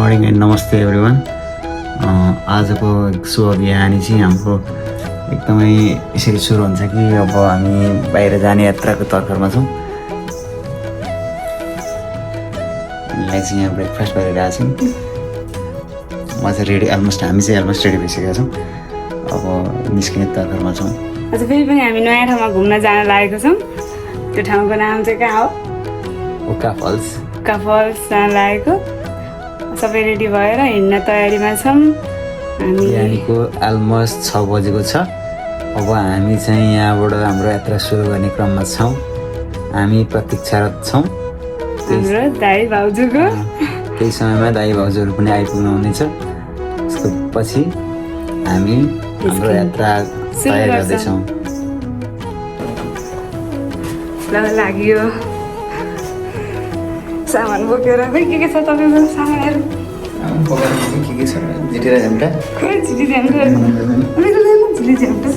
Morning and नमस्ते everyone. आजको शुभ बिहानी चाहिँ हाम्रो एकदमै यसरी सुरु हुन्छ कि अब हामी बाहिर जाने यात्राको तर्खरमा छौँ। हामीलाई चाहिँ यहाँ ब्रेकफास्ट गरिरहेको छौँ। म चाहिँ रेडी हामी चाहिँ अलमोस्ट रेडी भइसकेका छौँ। अब निस्किने तर्खरमा छौँ। आज फेरि पनि हामी नयाँ ठाउँमा घुम्न जान लागेको छौँ। त्यो ठाउँको नाम चाहिँ कहाँ हो? उका फल्स जान लागेको। सबै रेडी भएर हिँड्न तयारीमा छौँ। बिहानीको अलमोस्ट 6 बजेको छ। अब हामी चाहिँ यहाँबाट हाम्रो यात्रा सुरु गर्ने क्रममा छौँ। हामी प्रतीक्षारत छौँ। हाम्रो दाइ भाउजूको केही समयमा दाइ भाउजूहरू पनि आइपुग्नु हुनेछ। त्यसको पछि हामी हाम्रो यात्रा तयार गर्दैछौँ। लाग्यो सामान बोकेर खै के छ तपाईँको सामानहरू? के छ जिटेर झ्याम्टा खै झिली झ्याम्टा झिली झ्याम्टा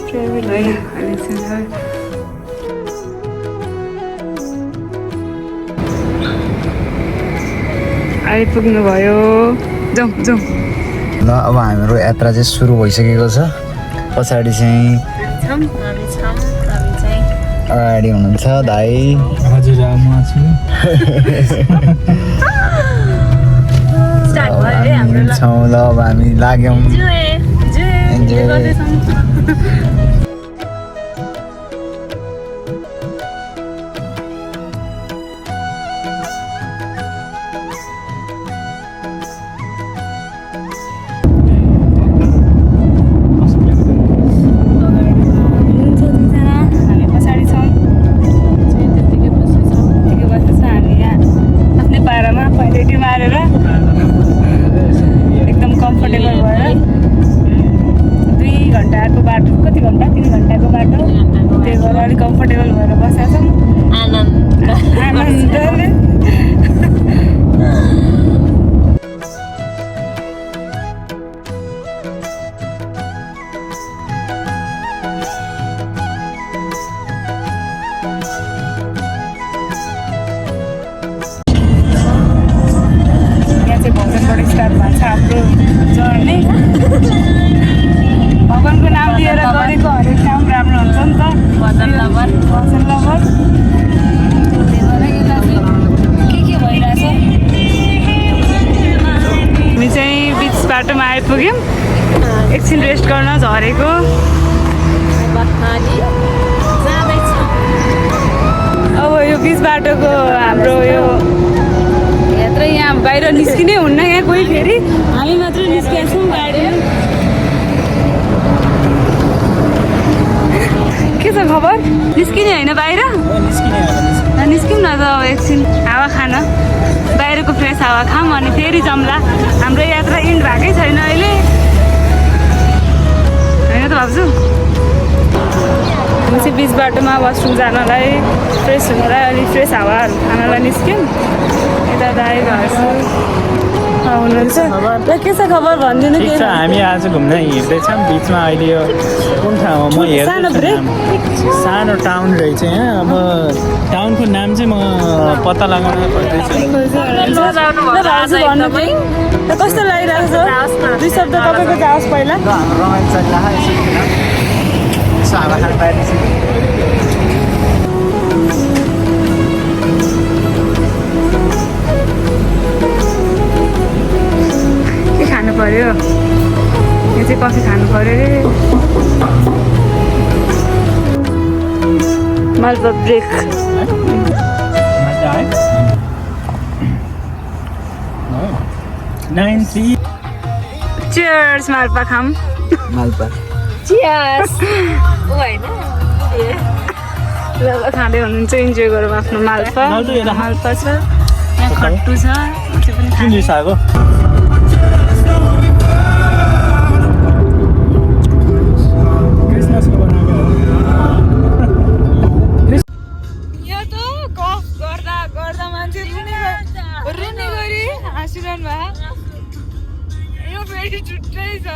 ट्रेभल होइन आइपुग्नु भयो। जाउँ ल अब हाम्रो यात्रा चाहिँ सुरु भइसकेको छ। पछाडि चाहिँ अगाडि हुनुहुन्छ दाइ। हजुर म छु। छौँ ल अब हामी लाग्यौँ। एकदम कम्फर्टेबल भएर 2 घन्टाको बाटो, कति घन्टा 3 घन्टाको बाटो, त्यही भएर अलिक कम्फर्टेबल भएर बसेका छौँ। आनन्दले स्टार्ट भएको छ हाम्रो जर्नी। भगवानको नाम लिएर गरेको हरेक काम राम्रो हुन्छ नि त। भजन लभर के भइरहेछ? हामी चाहिँ बिच बाटोमा आइपुग्यौँ। एकछिन रेस्ट गर्न झरेको। अब यो बिच बाटोको हाम्रो यो यात्रा यहाँ बाहिर निस्किनै हुन्न। यहाँ कोही फेरि हामी मात्रै निस्केका छौँ गाडीमा। के छ खबर? निस्किने होइन बाहिर? निस्क्यौँ न त अब एकछिन हावा खान। बाहिरको फ्रेस हावा खाऊँ अनि फेरि जम्ला। हाम्रो यात्रा इन्ड भएकै छैन अहिले, होइन त भाउजू? म चाहिँ बिच बाटोमा वासरुम जानलाई, फ्रेस हुनलाई, अलिक फ्रेस हावाहरू खानलाई निस्क्यौँ। यता दाइ भाउजू हुनुहुन्छ। ल के छ खबर भनिदिनु? ठिक छ, हामी आज घुम्न हिँड्दैछौँ बिचमा। अहिले यो कुन ठाउँ हो म हेर्छु। सानो टाउन रहेछ यहाँ। अब टाउनको नाम चाहिँ म पत्ता लगाउन पर्दैछ। कस्तो लागिरहेको छ? 2 शब्द तपाईँको जाओस् पहिला। हावा खान पाइरहेछ। खानु पर्यो। यो चाहिँ कफी खानु पर्यो अरे। मालपा ब्रेक। चियर्स मालपा खाम। मालपा चियर्स। ल खाँदै हुनुहुन्छ, इन्जोय गरौँ आफ्नो मालपा। मालपा छ, यहाँ खट्टु छ। रुने गरी हाँसिरहनु भयो। यो फेरि छुट्टै छ।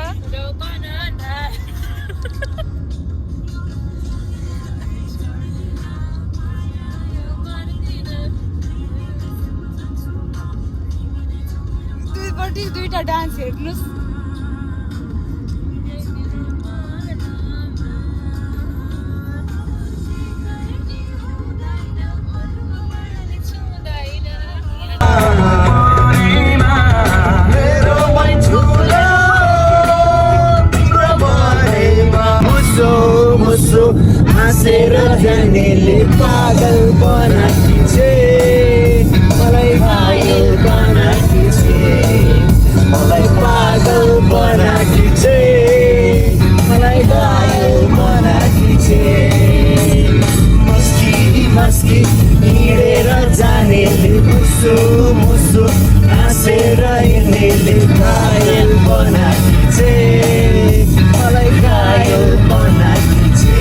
यिनीहरूको डान्स हेर्नुहोस् हाँसेर जानेले पागल बनाकी छे मलाई घायल बनाकी छे मलाई पागल बनाकी छे मलाई घायल बनाकी छे मस्की मस्की हिँडेर जानेले मुसु मुसु हाँसेर हिँड्नेले घायल बनाकी छे मलाई घायल बनाकी छे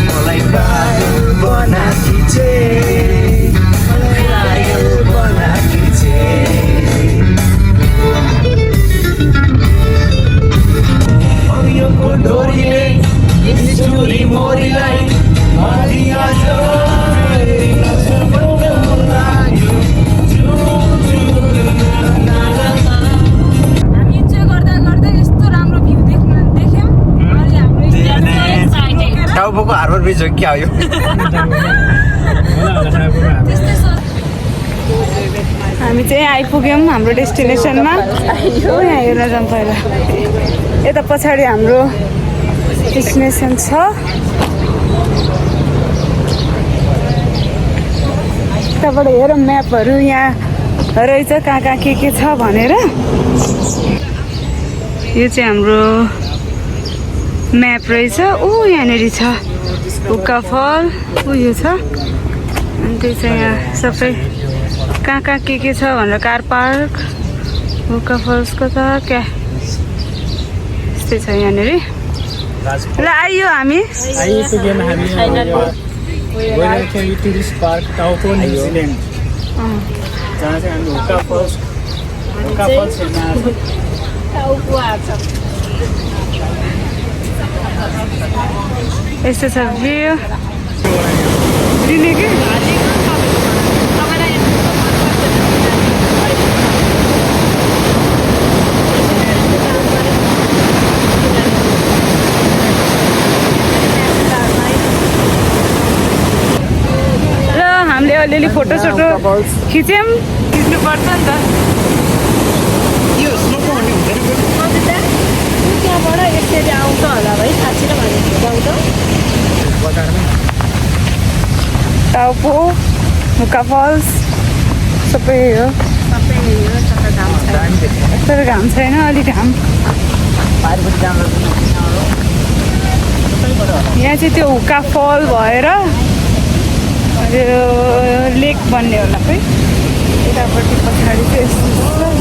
मलाई घायल बनाकी छे मलाई घायल बनाकी छे अघिल्लो डोरीले चोरी मोरीलाई हरिया हामी इन्जोय गर्दा गर्दा यस्तो राम्रो भ्यू देख्यौँ अनि हाम्रो टाउको हार्बर ब्रिज हो क्या हो यो त्यस्तै हामी चाहिँ आइपुग्यौँ हाम्रो डेस्टिनेसनमा यहाँ हेर्न जाउँ पहिला यता पछाडि हाम्रो डेस्टिनेसन छ यताबाट हेरौँ म्यापहरू यहाँ रहेछ कहाँ के छ भनेर यो चाहिँ हाम्रो म्याप रहेछ ऊ यहाँनिर छ हुक्का फल उयो छ अनि त्यो चाहिँ यहाँ सबै कहाँ के छ भनेर कार पार्क हुक्का फल्सको त क्या यस्तै छ यहाँनिर ल आइयो हामी आइपुग्यौँ हामी गइरहेको थियौँ यो टुरिस्ट पार्क टाउको न्युजिल्यान्ड जहाँ चाहिँ हामी हुक्का फल्स हेर्न यस्तो छ भ्यू दिने कि र हामीले अलिअलि फोटोसोटो खिच्यौँ खिच्नुपर्छ नि त त्यहाँबाट यसरी आउँछ होला है साँच्ची नै भनेको टाउको हुक्का फल्स सबै हो तर घाम छैन अलिक घाम यहाँ चाहिँ त्यो हुक्का फल भएर यो लेक बन्ने होला खै यतापट्टि पछाडि चाहिँ यस्तो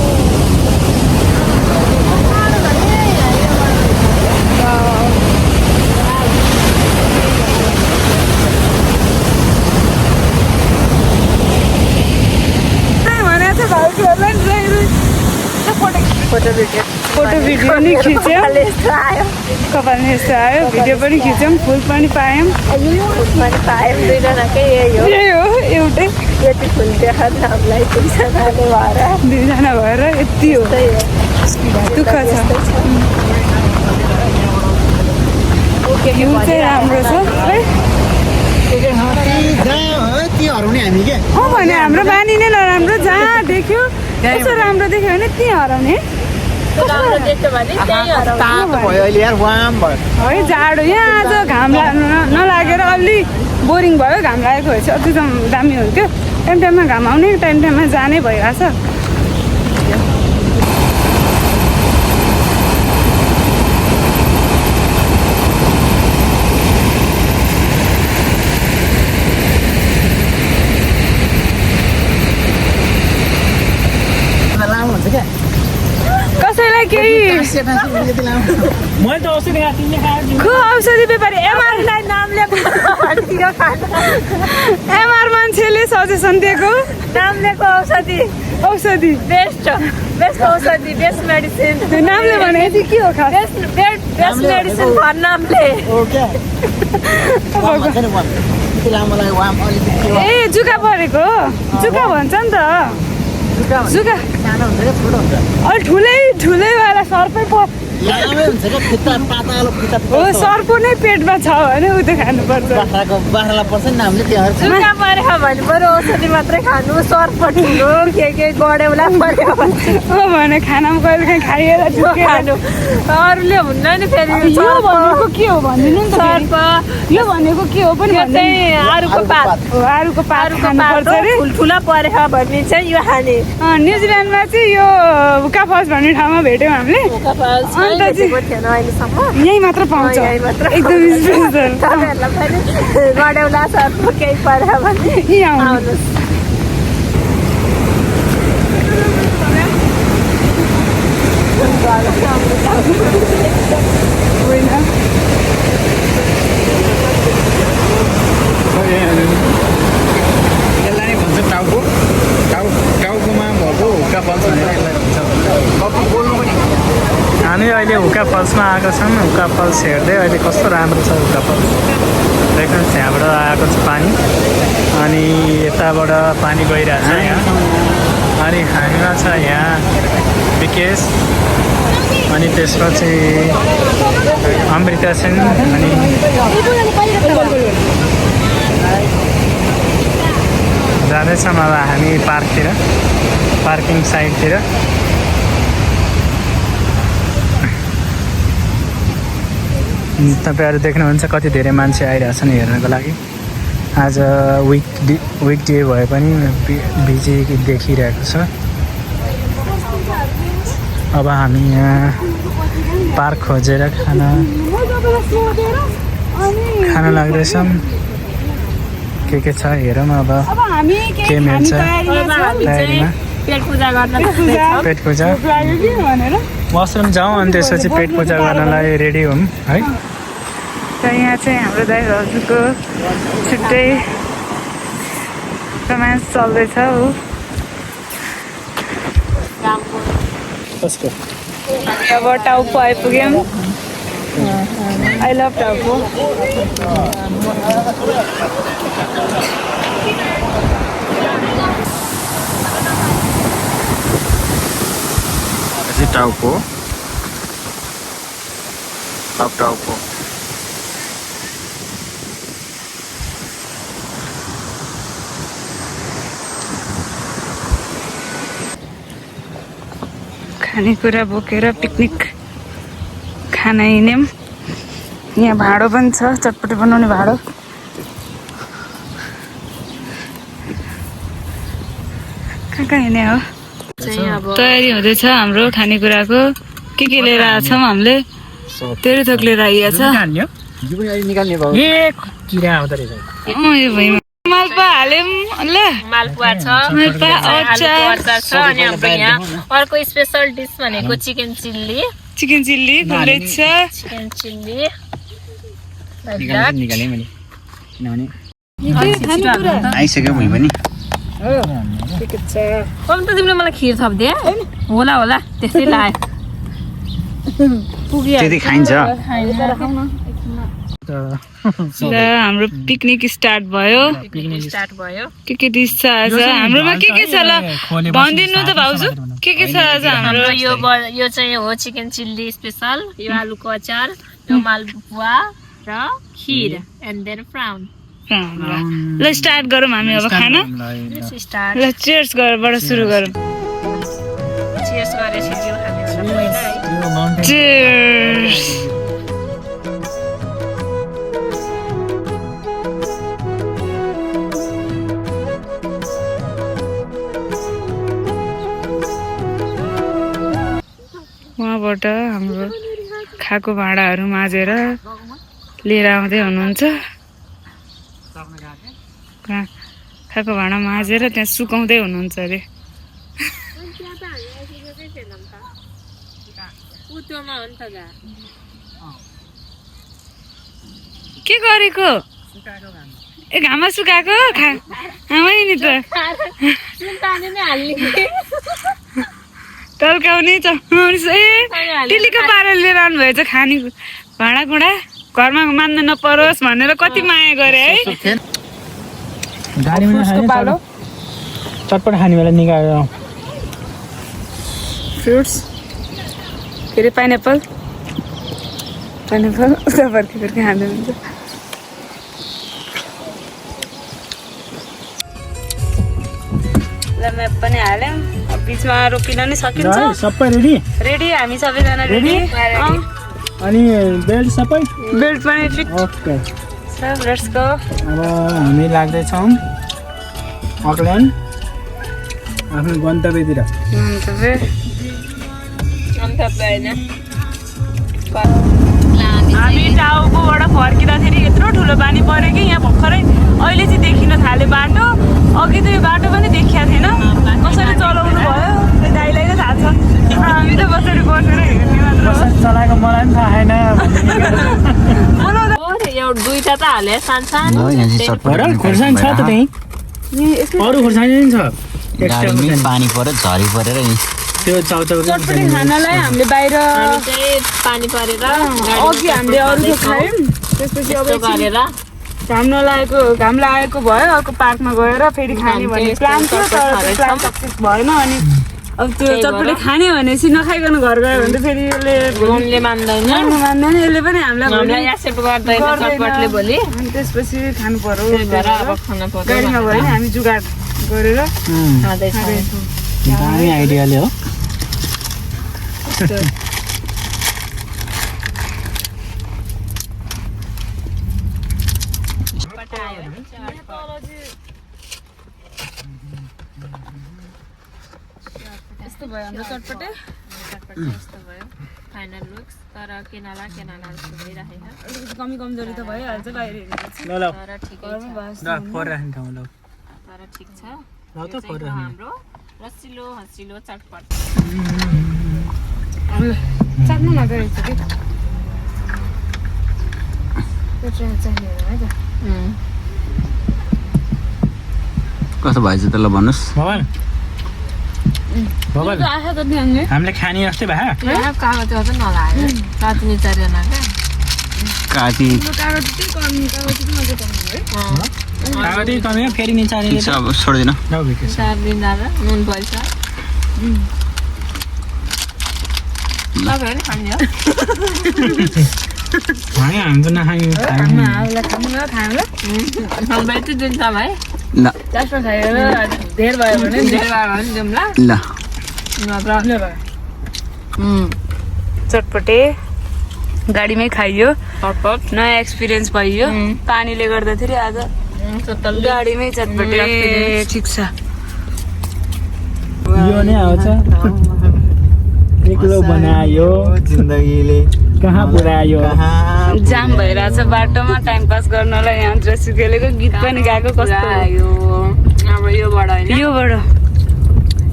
फोटो भिडियो नि खिच्यौँ कपालमा यस्तो आयो भिडियो पनि खिच्यौँ फुल पनि पायौँ यही हो एउटै दुईजना भएर यति हो दुःख छ भ्यू चाहिँ राम्रो छ है भने हाम्रो बानी नै नराम्रो जहाँ देख्यो यसो राम्रो देख्यो भने त्यहीँ हराउने है जाडो यहाँ आज घाम नलागेर अलि बोरिङ भयो घाम लागेको भए चाहिँ अति दामी हुन्थ्यो टाइममा घाम आउने टाइममा जाने भइरहेछ कसैलाई केही खु औषधि व्यापारी एमआर मान्छेले सजेसन दिएको नाम लिएको औषधि बेस्ट औषधि बेस्ट मेडिसिन नामले भने चाहिँ के हो खास बेस्ट मेडिसिन भर नामले ए जुका परेको जुका भन्छ नि त जुका सानो हुन्छ क्या ठुलो हुन्छ ठुलैवाला सर्पै लामै हुन्छ क्या खुट्टा पातलो खुट्टा हो सर्प नै पेटमा छ भने उ त खानुपर्छ बाख्रालाई पर्छ नि हामीले त्यहाँ जुका परेको भने बरु औषधि मात्रै खानु सर्प ठुलो के गडेउला पऱ्यो भने हो भने खानामा कहिले काहीँ खाइएर खानु अरूले हुन्न नि फेरि यो भनेको के हो भनिदिनु नि त सर्प यो भनेको के हो पनि यो चाहिँ आरुको पात हो आरुको पात आरुको खानुपर्छ पात अरे ठुल्ठुला परेको भने चाहिँ यो खाने न्युजिल्यान्डमा चाहिँ यो हुक्का फल्स भन्ने ठाउँमा भेट्यौँ हामीले अन्त चाहिँ थिएन अहिलेसम्म यहीँ मात्र पाउँछ यहीँ मात्र। एकदम स्पेसल तपाईँहरूलाई पनि गडेउला सर्प केही परेको भने यहीँ आउनु आउनुहोस् होइन यसलाई भन्छ टाउकोमा भएको हुक्का फल्स भनेर यसलाई भन्छ हामी अहिले हुक्का फल्समा आएको छौँ हुक्का फल्स हेर्दै अहिले कस्तो राम्रो छ हुक्का फल्स देख्नुहोस् त्यहाँबाट आएको छ पानी अनि यताबाट पानी गइरहेछ यहाँ अनि हामीमा छ यहाँ विकेश अनि त्यसपछि अमृता सेन अनि जाँदैछौँ अब हामी पार्कतिर पार्किङ साइडतिर तपाईँहरू देख्नुहुन्छ कति धेरै मान्छे आइरहेछन् हेर्नको लागि आज विक डे भए पनि बिजी देखिरहेको छ अब हामी यहाँ पार्क खोजेर खान लाग्दैछौँ के छ हेरौँ अब के मिल्छ तयारीमा पेट पूजा गर्न पेट पूजा लाग्यो कि भनेर वासरुम जाउँ अनि त्यसपछि पेट पूजा गर्नलाई रेडी हौँ है र यहाँ चाहिँ हाम्रो दाइ भाउजूको छुट्टै रोमान्स चल्दैछ हो कसको अब टाउको आइपुग्यौँ आई लभ टाउको टाउको टाउको खानेकुरा बोकेर पिकनिक खान हिँड्यौँ यहाँ भाँडो पनि छ चटपटी बनाउने भाँडो कहाँ हिँड्ने हो तयारी हुँदैछ हाम्रो खानेकुराको के लिएर आएको छौँ हामीले तेरो थोक लिएर आइएको छ निकाल्ने भयो ए किरा आउँदो रहेछ यो भुइँमा मालपा हाल्यौँ ल मालपुवा छ मालपुवा, आलुको अचार। अचार छ अनि हाम्रो यहाँ अर्को स्पेसल डिस भनेको chicken chilli chicken chilli gullet छ चिकन चिल्ली निकालेँ मैले किनभने आइसक्यो भुइँ पनि कम त तिमीले मलाई खिर थपिदिए होला त्यसै लाग्यो त्यति खाइन्छ र हाम्रो पिकनिक स्टार्ट भयो स्टार्ट भयो के डिस छ आज हाम्रोमा के छ ल भनिदिनु त भाउजू के छ आज हाम्रो हाम्रो यो चाहिँ हो चिकन चिल्ली स्पेसल यो आलुको अचार यो मालपुवा र खिर एन्ड देन फ्राउन ल स्टार्ट गरौँ हामी अब खाना स्टार्ट ल चियर्स गरेर सुरु गरौँ चियर्स गरेपछि यो खाने होला पहिला है चियर्स उहाँबाट हाम्रो खाएको भाँडाहरू माझेर लिएर आउँदै हुनुहुन्छ खाएको भाँडा माझेर त्यहाँ सुकाउँदै हुनुहुन्छ अरे के गरेको ए घाममा सुकाएको आमै नि त टल्काउने चम्काउने ए टिलीको पाराले लिएर आउनुभएछ खाने भाँडाकुँडा घरमा मान्नु नपरोस् भनेर कति माया गरे है गाडीमा उसको पालो चटपट खाने बेला निकालेर फ्रुट्स के अरे पाइनएप्पल उता फर्की खाँदै हुन्छ। ल म्याप पनि हाल्यौँ अब बिचमा रोकिन नि सकिन्छ। सबै रेडी रेडी हामी सबैजना रेडी अनि बेल्ट सबै बेल्ट पनि fit okay sub let's go. अब हामी लाग्दैछौँ अकल्यान्ड आफ्नो गन्तव्यतिर। हामी टाउकोबाट फर्किँदाखेरि यत्रो ठुलो पानी पऱ्यो कि यहाँ भर्खरै अहिले चाहिँ देखिन थाल्यो बाटो। अघि त यो बाटो पनि देखिया थिएन कसरी चलाउनु भयो त्यो दाइलाई नै थाहा छ। हामी त कसरी बसेर हेर्ने मात्र हो। चलाएको मलाई पनि थाहा छैन। एउटा दुईटा त हाले सानसानो खोर्सानी छ त त्यहीँ अरू खोर्सानी पनि छ। गाडीमै पानी पऱ्यो झरी परेर नि त्यो चाउचाउ चटपटी खानालाई हामीले बाहिर पानी परेर अघि हामीले अरू थोक खायौँ त्यसपछि अब गरेर घाम लागेको भयो अर्को पार्कमा गएर फेरि खाने भन्ने प्लान थियो तर प्लान सक्सेस भएन। अनि अब त्यो चटपटी खाने भनेपछि नखाइकन घर गयो भने त फेरि यसले मनले मान्दैन मान्दैन यसले पनि हामीलाई एक्सेप्ट गर्दैन चटपटले भोलि अनि त्यसपछि खानु पर्यो अब खान पर्यो गाडीमा भयो नि हामी जुगाड गरेर खाँदैछौँ। दामी आइडियाले हो। यस्तो भयो हाम्रो चटपटे यस्तो भयो फाइनल लुक्स तर केनाला जस्तो भइरहेको अलिकति कमजोरी त भइहाल्छ बाहिर हेर्नु ल ल तर ठिकै घरमै भयो ल फोर राख्नु ठाउँ ल तर ठिक छ। ल त यो फोर चाहिँ राख्नु हाम्रो रसिलो हँसिलो चटपट चाख्नु नगरेको छ कि चाहियो है त कस्तो भएछ त ल भन्नुहोस्। भगवान भगवान आशा त दिने हामीले खाने जस्तै भयो। कागज चाहिँ नलाग्यो चाटनी चारजना काटी कागज चाहिँ कमी कागज चाहिँ मजा पाउनु है कागती कमी फेरि निचारे ठिक छ अब छोड्दिन। चार दिन जाँदा नुन पैसा तपाईँहरू खाने हामी त नखायौँ हामीलाई खानु ल खानु ल तपाईँ चाहिँ दिन्छ भाइ ल लास्टमा खाएर धेर भयो भने धेरै भयो भने जाउँला ल चटपटे गाडीमै खाइयो चटपट नयाँ एक्सपिरियन्स भइयो पानीले गर्दाखेरि आज गाडीमै चटपटे ठिक छ। यो नै आउँछ एक्लो बनायो जिन्दगीले कहाँ पुऱ्यायो। जाम भइरहेछ बाटोमा टाइम पास गर्नलाई यहाँ ड्रेस खेलेको गीत पनि गाएको कस्तो यो अब योबाट होइन योबाट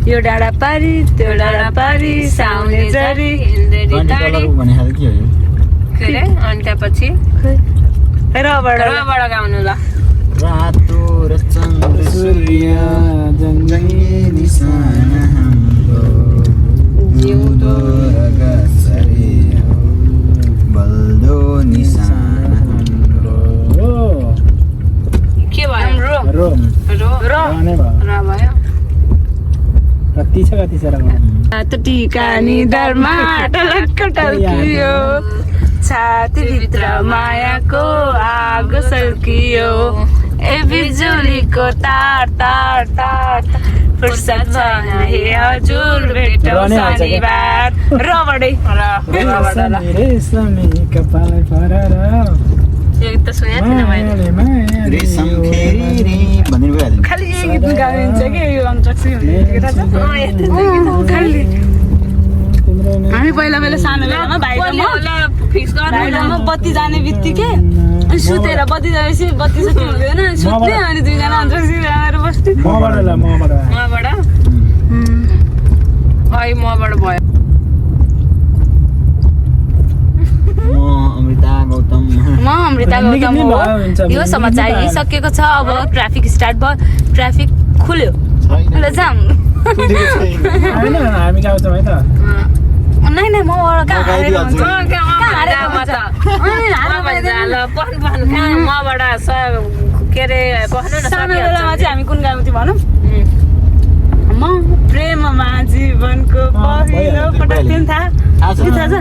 यो डाँडा पारी त्यो डाँडा पारी साउने जरी भने खाले के हो यो? के अरे अनि त्यहाँपछि रबाट रबाट गाउनु ल रातो र चन्द्र सूर्य जङ्गली निशाना हाम्रो जिउँदो र गसरी बल्दो निशाना हाम्रो। के भयो रो रो र नै भयो र भयो कति छ त टिका नि दरमा टलक्क टल्कियो छातीभित्र मायाको आगो सल्कियो ए बिजुलीको तार तार तार फुर्सद भएन हे हजुर भेटौँ शनिबार रबडै कपाल फरर यो गीत त सुनेको थिएन मैले रेशम खेरी भनिदिनु भइहाल्यो। खालि यही गीत गाइन्छ कि यो अन्ट्रक्सी हुने खालि हामी पहिला सानो बेलामा भाइरमा बत्ती जाने बित्तिकै अनि सुतेर बत्ती जाएपछि बत्ती सुत्नु हुँदैन सुत्ने अनि दुईजना अन्ट्रक्सी लगाएर बस्थ्यो। मबाट मबाट है मबाट भयो म अमृता गौतम हो। यो समाचार यिसकेको छ अब ट्राफिक स्टार्ट भयो ट्राफिक खुल्यो ल जाम होइन हामी गाउँछौँ है त नै मबाट कहाँ हारेको हुन्छ के अरे सानो बेलामा चाहिँ हामी कुन गाउँथ्यौँ भनौँ म प्रेममा जीवनको पहिलो पटक तिमी थाहा के थाहा छ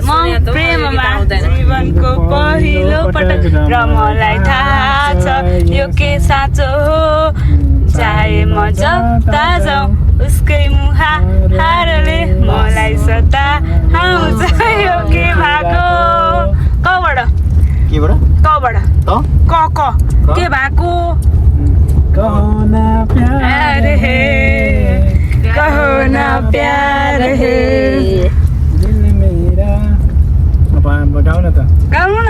म प्रेममा जीवनको पहिलो पटक र मलाई थाहा छ यो के साँचो हो चाहे म जता जाउँ उसकै मुहारले मलाई सता आउँछ यो के भएको कबाट कबाट क के भएको प्यार है कहो ना प्यार है गाउन त गाउनु न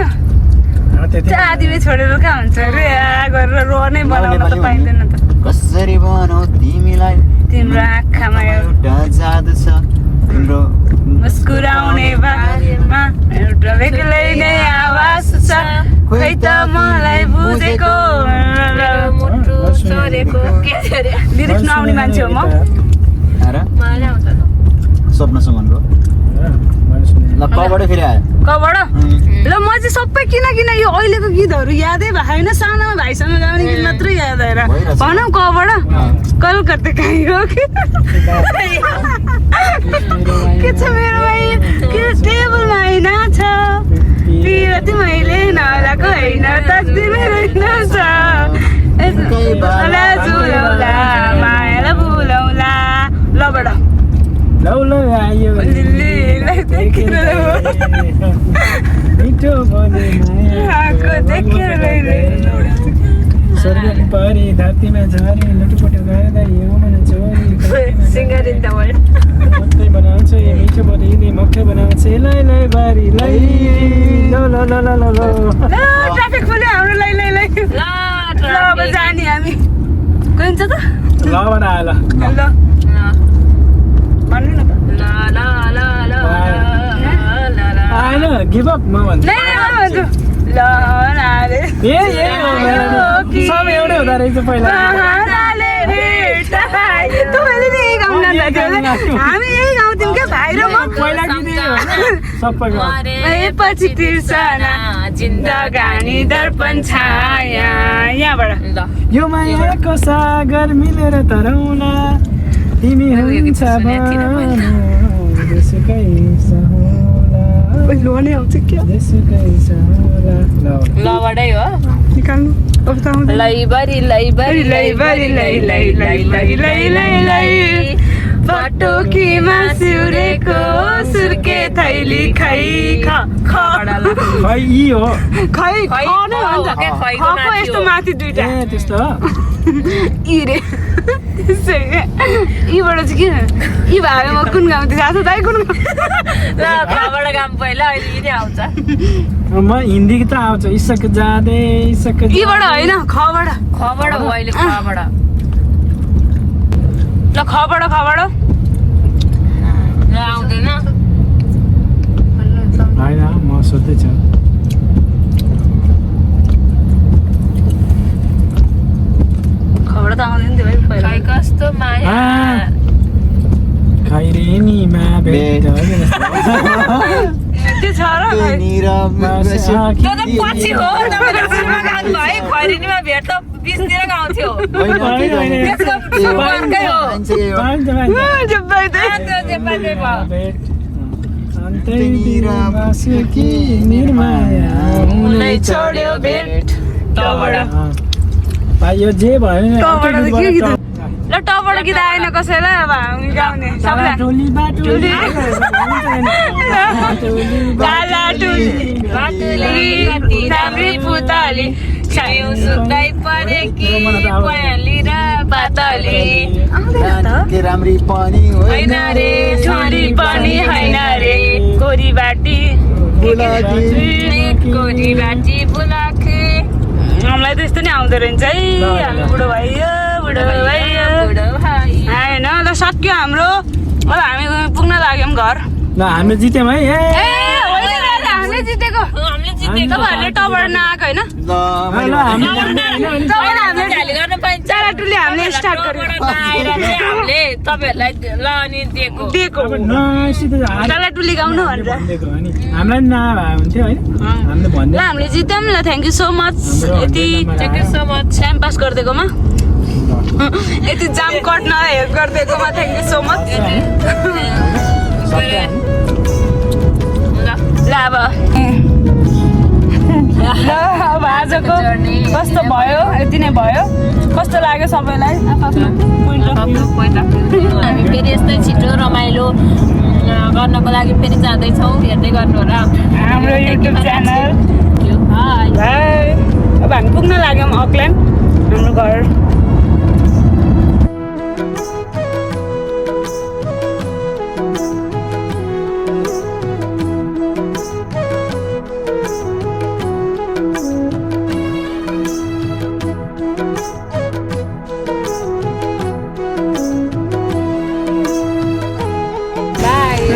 आदमी छोडेर कहाँ हुन्छ अरे गरेर रोनै बनाउन त पाइँदैन त कसरी भनौ तिमीलाई तिम्रो आँखामा एउटा जादु छ तिम्रो मुस्कुराउने बारेमा एउटा बेग्लै नै आवाज छ खोइ त मलाई बुझेको मुटु छोडेको के अरे लिरिक्स नआउने मान्छे हो म मलाई आउँछ स्वप्न सुमनको ल कबाट फेरि आयो कबाट ल म चाहिँ सबै किन यो अहिलेको गीतहरू यादै भएको छैन सानोमा भाइसँग गाउने गीत मात्रै याद आएर भनौँ कबाट कलकत्ता कहीँ हो के छ मेरो भाइ के टेबलमा होइन छ पिरती मैले नलाको होइन तकदिरमै रहेछ झुलौला मायालाई बुलौला लबाट लौलो आयो लिलीलाई देखेर मिठो बोले आएको देखेर स्वर्ग परी धरतीमा झरी लुटपुट गर्दा यो मन छोरी सिङ्गर इन द वर्ल्ड मक्कै बनाउँछ यो मिठो बोलीले मक्कै बनाउँछ लै लै बारी लै लो लो लो लो लो लो ट्राफिक फुल्यो हाम्रो लै ल अब जाने हामी गइन्छ त लबाट आयो ल भन्नु न त आएन गिभ अप म भन्छु ल नाले सब एउटै हुँदो रहेछ पहिला तपाईँले नि यही गाउनु हामी यही गाउँथ्यौँ क्या भाइ र म पहिला गीत सबैको पछि तिर्सना जिन्दगानी दर्पण छाया यहाँबाट यो मायाको सागर मिलेर तरौला तिमी हुन्छ देशकै सहोला लोनै आउँछ क्या देशकै सहोला लबाडै हो निकाल्नु अब त आउँदैन लैबरी लैबरी लैबरी लै पटोकीमा सिउरेको सुर्के थैली खै खै यी हो खै नै भन्छ खैको खको यस्तो माथि दुईटा ए त्यस्तो हो यी रे त्यसै यीबाट चाहिँ किन यी भाइ म कुन गाउँथेँ थाहा छ दाइ कुन ल खबाट गाउँ पहिला अहिले यिनै आउँछ म हिन्दी त आउँछ इसक जाँदै इसक यीबाट होइन खबाट खबाट हो अहिले खबाट ल खबाट ल आउँदैन होइन म सोध्दैछु खबाट त आउँदैन थियो भाइ पहिला खै कस्तो माया खैरेनीमा भेट त्यो छ र त्यो त पछि हो तपाईले सुरुमा गाउनु भयो खैरेनीमा भेट त 20 तिर गाउँथ्यो त्यसको सुरुवातकै हो जब्बाइ दे त्यो जेपाले भयो उनै छोड्यो भेट तबाट यो जे भयो नि टबाट के गीत ल टबाट गीत आएन कसैलाई अब हामी गाउने सबलाई लाला टुली बाटुली राम्री पुतली छायौ सुत्दै परेकी पयाली र पातली के राम्री पनि होइन रे छोरी पनि होइन रे कोरी बाटी बुलाकी हामीलाई त यस्तो नै आउँदो रहेछ है हामी बुढो भयो होइन ल सक्यो हाम्रो अब हामी पुग्न लाग्यौँ घर ल हामीले जित्यौँ है हामीले जितेको तपाईँहरूले टबाट नआएको होइन गर्न पाइन्छ टुली हामीले स्टार्ट आएर चाहिँ हामीले तपाईँहरूलाई ल अनि दिएको टुली गाउनु भनेर हामीलाई नभए हुन्थ्यो होइन हामीले ल भन्दै हामीले जित्यौँ ल थ्याङ्क यू सो मच यति thank you so much time pass गरिदिएकोमा यति जाम कट्न हेल्प गरिदिएकोमा थ्याङ्क यू सो मच। ल अब आजको कस्तो भयो यति नै भयो। कस्तो लाग्यो सबैलाई हामी फेरि यस्तै छिटो रमाइलो गर्नको लागि फेरि जाँदैछौँ, हेर्दै गर्नु होला हाम्रो युट्युब च्यानल। अब हामी पुग्न लाग्यौँ अकल्यान्ड, हाम्रो घर।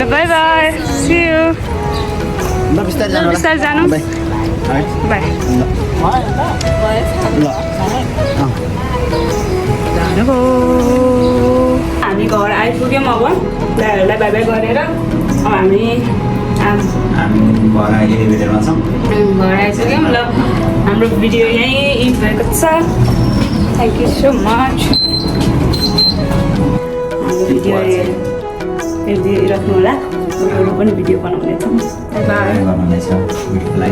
Bye bye, see you. बिस्तारै जानु, बाई। हामी घर आइपुग्यौँ अब दाइहरूलाई बाई बाई गरेर। अब हामी घर एलिभेटरमा छौँ। घर आइसक्यौँ। ल हाम्रो भिडियो यहीँ इन्ड भएको छ। Thank you so much. हाम्रो भिडियो हेरिदिइराख्नु होला, अरू पनि भिडियो बनाउनेछौँ। By by. गर्नुहुनेछ भिडियोलाई।